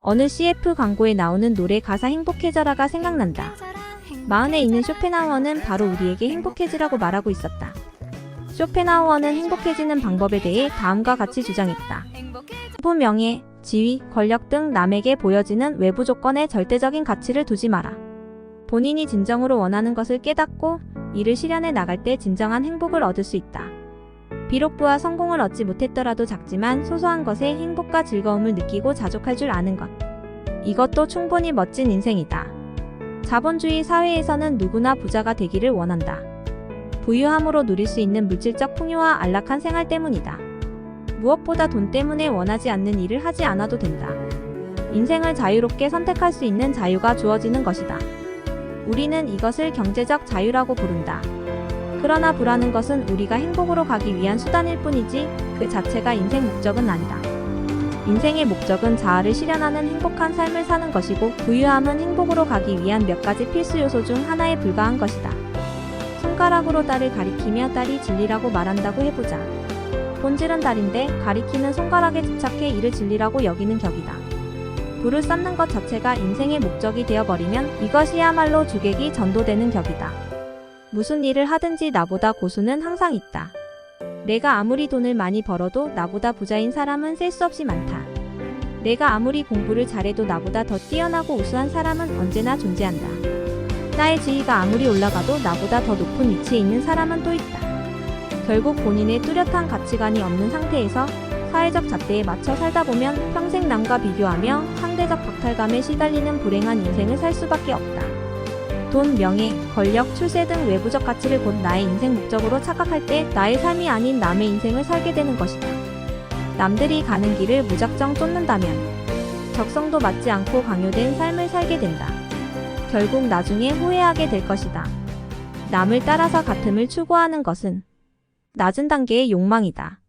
어느 CF 광고에 나오는 노래 가사 행복해져라가 생각난다. 마흔에 있는 쇼펜하우어는 바로 우리에게 행복해지라고 말하고 있었다. 쇼펜하우어는 행복해지는 방법에 대해 다음과 같이 주장했다. 명예, 지위, 권력 등 남에게 보여지는 외부 조건에 절대적인 가치를 두지 마라. 본인이 진정으로 원하는 것을 깨닫고 이를 실현해 나갈 때 진정한 행복을 얻을 수 있다. 비록 부와 성공을 얻지 못했더라도 작지만 소소한 것에 행복과 즐거움을 느끼고 자족할 줄 아는 것. 이것도 충분히 멋진 인생이다. 자본주의 사회에서는 누구나 부자가 되기를 원한다. 부유함으로 누릴 수 있는 물질적 풍요와 안락한 생활 때문이다. 무엇보다 돈 때문에 원하지 않는 일을 하지 않아도 된다. 인생을 자유롭게 선택할 수 있는 자유가 주어지는 것이다. 우리는 이것을 경제적 자유라고 부른다. 그러나 부라는 것은 우리가 행복으로 가기 위한 수단일 뿐이지 그 자체가 인생 목적은 아니다. 인생의 목적은 자아를 실현하는 행복한 삶을 사는 것이고 부유함은 행복으로 가기 위한 몇 가지 필수 요소 중 하나에 불과한 것이다. 손가락으로 달을 가리키며 달이 진리라고 말한다고 해보자. 본질은 달인데 가리키는 손가락에 집착해 이를 진리라고 여기는 격이다. 불을 쌓는 것 자체가 인생의 목적이 되어버리면 이것이야말로 주객이 전도되는 격이다. 무슨 일을 하든지 나보다 고수는 항상 있다. 내가 아무리 돈을 많이 벌어도 나보다 부자인 사람은 셀 수 없이 많다. 내가 아무리 공부를 잘해도 나보다 더 뛰어나고 우수한 사람은 언제나 존재한다. 나의 지위가 아무리 올라가도 나보다 더 높은 위치에 있는 사람은 또 있다. 결국 본인의 뚜렷한 가치관이 없는 상태에서 사회적 잣대에 맞춰 살다 보면 평생 남과 비교하며 상대적 박탈감에 시달리는 불행한 인생을 살 수밖에 없다. 돈, 명예, 권력, 출세 등 외부적 가치를 곧 나의 인생 목적으로 착각할 때 나의 삶이 아닌 남의 인생을 살게 되는 것이다. 남들이 가는 길을 무작정 쫓는다면 적성도 맞지 않고 강요된 삶을 살게 된다. 결국 나중에 후회하게 될 것이다. 남을 따라서 같음을 추구하는 것은 낮은 단계의 욕망이다.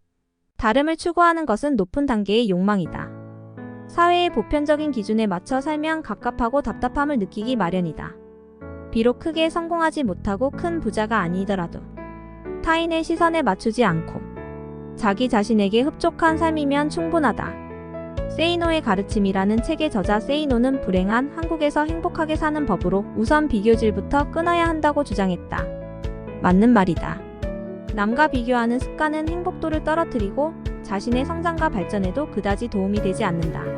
다름을 추구하는 것은 높은 단계의 욕망이다. 사회의 보편적인 기준에 맞춰 살면 갑갑하고 답답함을 느끼기 마련이다. 비록 크게 성공하지 못하고 큰 부자가 아니더라도 타인의 시선에 맞추지 않고 자기 자신에게 흡족한 삶이면 충분하다. 세이노의 가르침이라는 책의 저자 세이노는 불행한 한국에서 행복하게 사는 법으로 우선 비교질부터 끊어야 한다고 주장했다. 맞는 말이다. 남과 비교하는 습관은 행복도를 떨어뜨리고 자신의 성장과 발전에도 그다지 도움이 되지 않는다.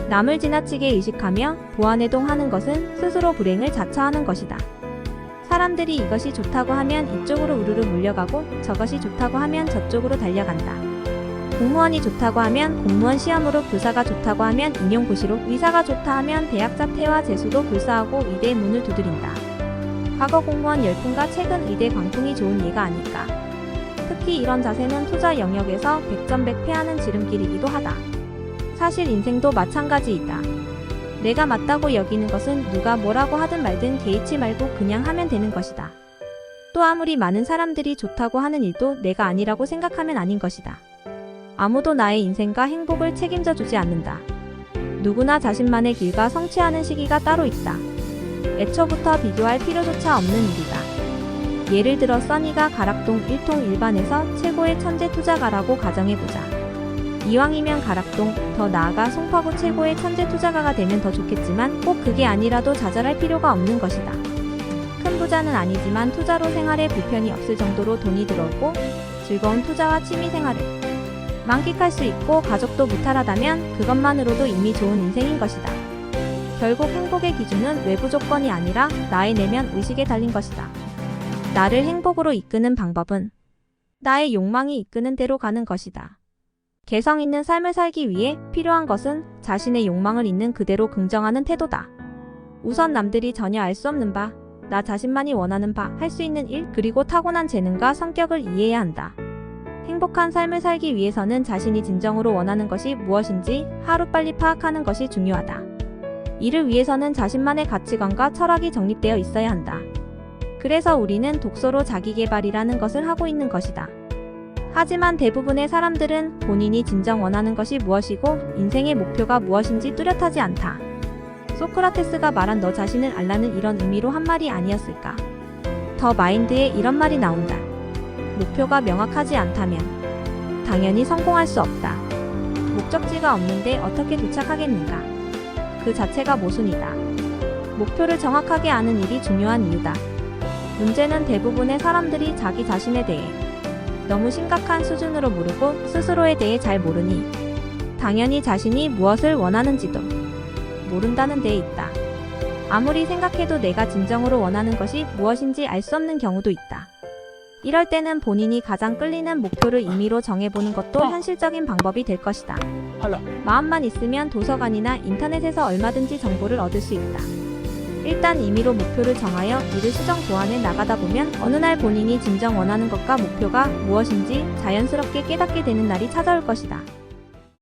남을 지나치게 의식하며 보완해동하는 것은 스스로 불행을 자처하는 것이다. 사람들이 이것이 좋다고 하면 이쪽으로 우르르 몰려가고 저것이 좋다고 하면 저쪽으로 달려간다. 공무원이 좋다고 하면 공무원 시험으로 교사가 좋다고 하면 임용고시로 의사가 좋다 하면 대학 자퇴와 재수도 불사하고 의대의 문을 두드린다. 과거 공무원 열풍과 최근 의대 광풍이 좋은 예가 아닐까. 특히 이런 자세는 투자 영역에서 백전백패하는 지름길이기도 하다. 사실 인생도 마찬가지이다. 내가 맞다고 여기는 것은 누가 뭐라고 하든 말든 개의치 말고 그냥 하면 되는 것이다. 또 아무리 많은 사람들이 좋다고 하는 일도 내가 아니라고 생각하면 아닌 것이다. 아무도 나의 인생과 행복을 책임져 주지 않는다. 누구나 자신만의 길과 성취하는 시기가 따로 있다. 애초부터 비교할 필요조차 없는 일이다. 예를 들어 써니가 가락동 1통 1반에서 최고의 천재 투자가라고 가정해보자. 이왕이면 가락동, 더 나아가 송파구 최고의 천재 투자가가 되면 더 좋겠지만 꼭 그게 아니라도 좌절할 필요가 없는 것이다. 큰 부자는 아니지만 투자로 생활에 불편이 없을 정도로 돈이 들어오고 즐거운 투자와 취미생활을 만끽할 수 있고 가족도 무탈하다면 그것만으로도 이미 좋은 인생인 것이다. 결국 행복의 기준은 외부 조건이 아니라 나의 내면 의식에 달린 것이다. 나를 행복으로 이끄는 방법은 나의 욕망이 이끄는 대로 가는 것이다. 개성 있는 삶을 살기 위해 필요한 것은 자신의 욕망을 있는 그대로 긍정하는 태도다. 우선 남들이 전혀 알 수 없는 바, 나 자신만이 원하는 바, 할 수 있는 일, 그리고 타고난 재능과 성격을 이해해야 한다. 행복한 삶을 살기 위해서는 자신이 진정으로 원하는 것이 무엇인지 하루빨리 파악하는 것이 중요하다. 이를 위해서는 자신만의 가치관과 철학이 정립되어 있어야 한다. 그래서 우리는 독서로 자기계발이라는 것을 하고 있는 것이다. 하지만 대부분의 사람들은 본인이 진정 원하는 것이 무엇이고 인생의 목표가 무엇인지 뚜렷하지 않다. 소크라테스가 말한 너 자신을 알라는 이런 의미로 한 말이 아니었을까? 더 마인드에 이런 말이 나온다. 목표가 명확하지 않다면 당연히 성공할 수 없다. 목적지가 없는데 어떻게 도착하겠는가? 그 자체가 모순이다. 목표를 정확하게 아는 일이 중요한 이유다. 문제는 대부분의 사람들이 자기 자신에 대해 너무 심각한 수준으로 모르고 스스로에 대해 잘 모르니 당연히 자신이 무엇을 원하는지도 모른다는 데에 있다. 아무리 생각해도 내가 진정으로 원하는 것이 무엇인지 알 수 없는 경우도 있다. 이럴 때는 본인이 가장 끌리는 목표를 임의로 정해보는 것도 현실적인 방법이 될 것이다. 마음만 있으면 도서관이나 인터넷에서 얼마든지 정보를 얻을 수 있다. 일단 임의로 목표를 정하여 이를 수정 보완해 나가다 보면 어느 날 본인이 진정 원하는 것과 목표가 무엇인지 자연스럽게 깨닫게 되는 날이 찾아올 것이다.